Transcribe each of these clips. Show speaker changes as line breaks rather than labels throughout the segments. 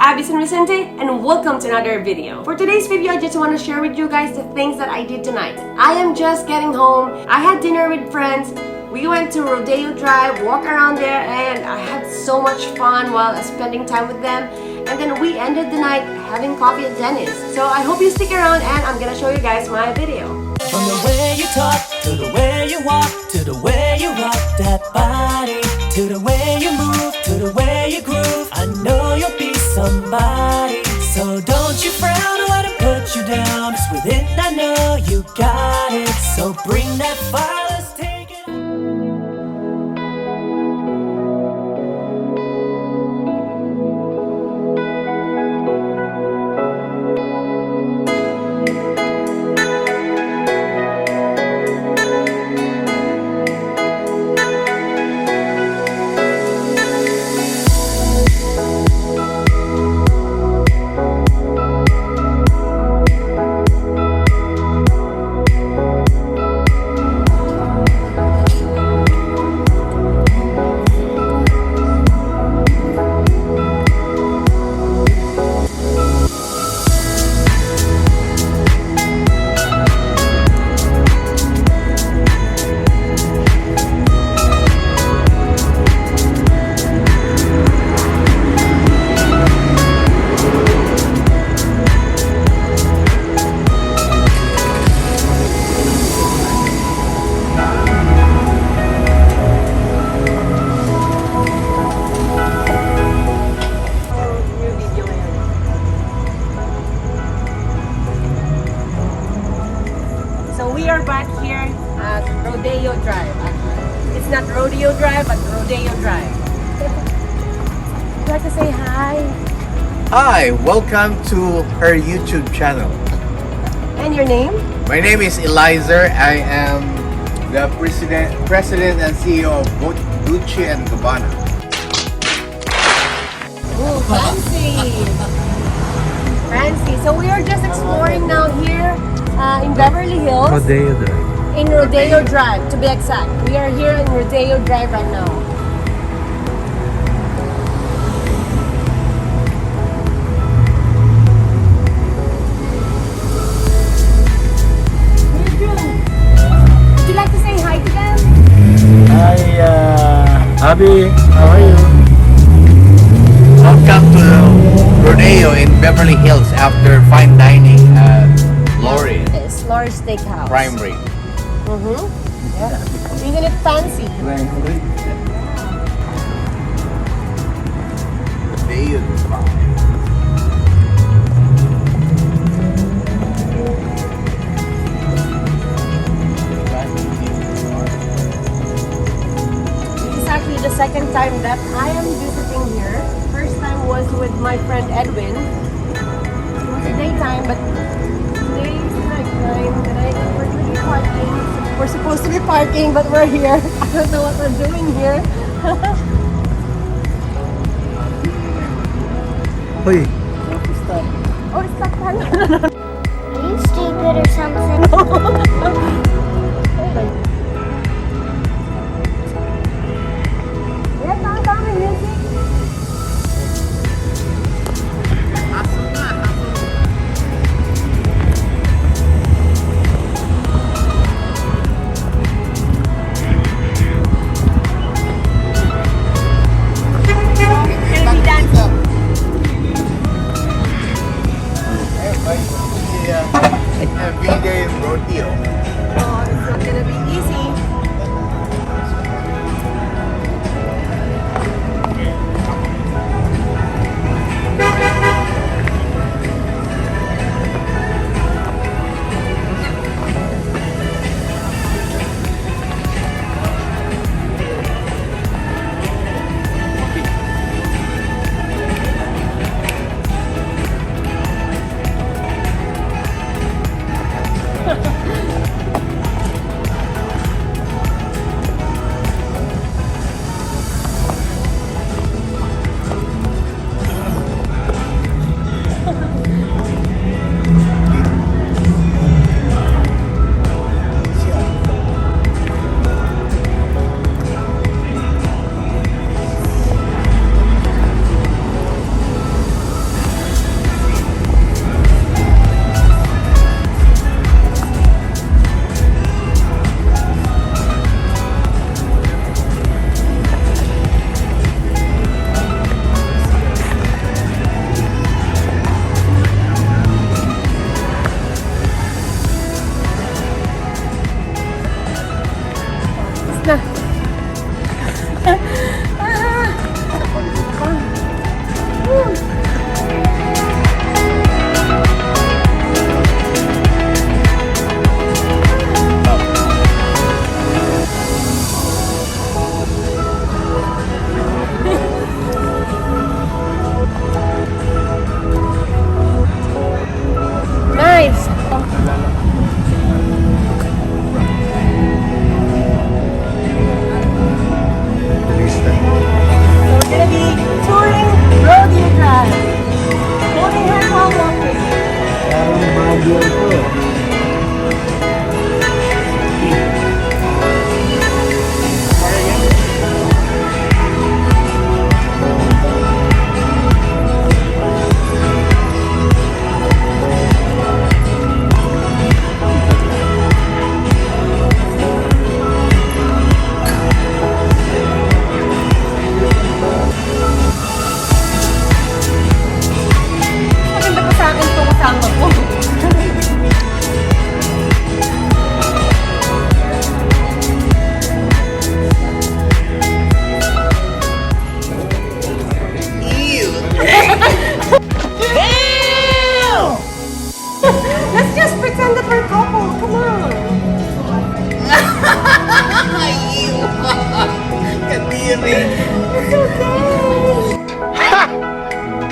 Abby San Vicente and welcome to another video. For today's video, I just want to share with you guys the things that I did tonight. I am just getting home. I had dinner with friends. We went to Rodeo Drive, walk around there, and I had so much fun while spending time with them. And then we ended the night having coffee at Denny's. So I hope you stick around and I'm gonna show you guys my video.
From the way you talk, to the way you walk, to the way you rock that body, to the way you move, to the way you groove, I know you'll be somebody. So don't you frown or let it put you down. It's within, I know you got it. So bring that fire, let's take it.
So we are back here at Rodeo Drive. It's not Rodeo Drive, but Rodeo Drive. Would you like to say hi?
Hi, welcome to her YouTube channel.
And your name?
My name is Elizer. I am the president and CEO of Gucci and Gabbana.
Oh, fancy! Fancy. So we are just exploring now here in Beverly Hills.
Rodeo Drive.
In Rodeo Drive, to be exact. We are here in Rodeo Drive right now. Would you like to say hi to them?
Hi, Abby, how are you?
Welcome to Rodeo in Beverly Hills after fine dining at Lori
It's Lori's Steakhouse.
Primary.
Yeah. Isn't it fancy?
Rodeo Drive.
This is actually the second time that I am visiting here. First time was with my friend Edwin. It was a daytime, but today is nighttime. We're going to be parking. We're supposed to be parking, but we're here. I don't know what we're doing here.
Hoy,
Oh, it's not fun.
Are you stupid or something?
Yeah, tama music.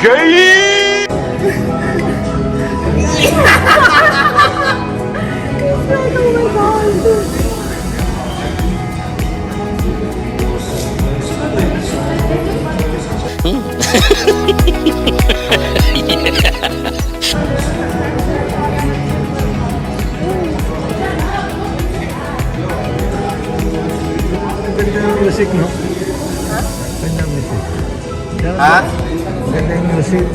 Ganda yung music, no? Ganda yung music.
Ha?
Ganda yung music.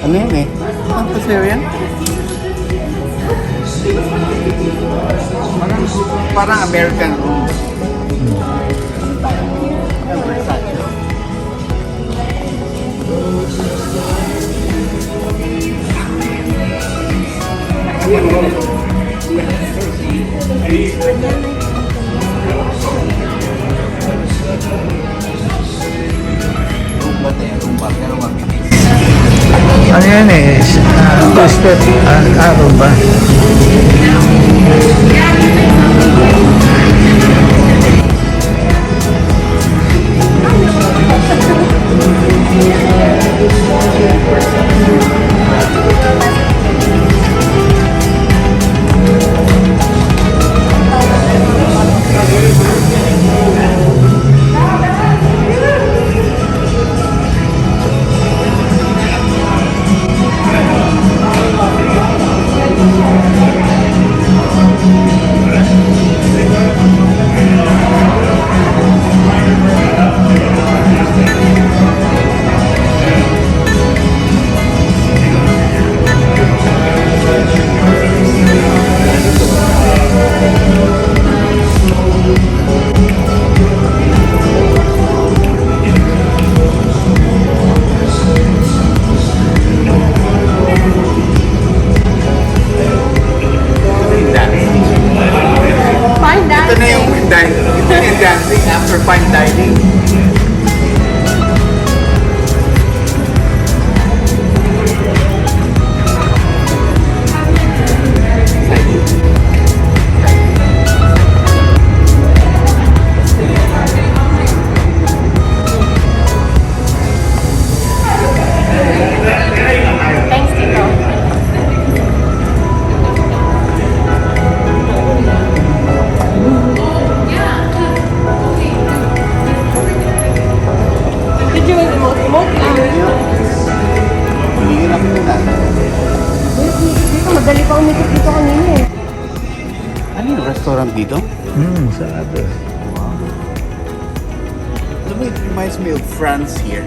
Ano yan eh? Ang paseo yan? Parang American rooms.
Ano yan eh? Twisted araw ba? Ito na yung dancing after fine dining.
Thanks, Tito. Did you emote lang?
Hindi lang muna.
Dito, madali pa umikot dito kanina eh.
Ano yung restaurant dito?
Sarado.
It reminds me of France here.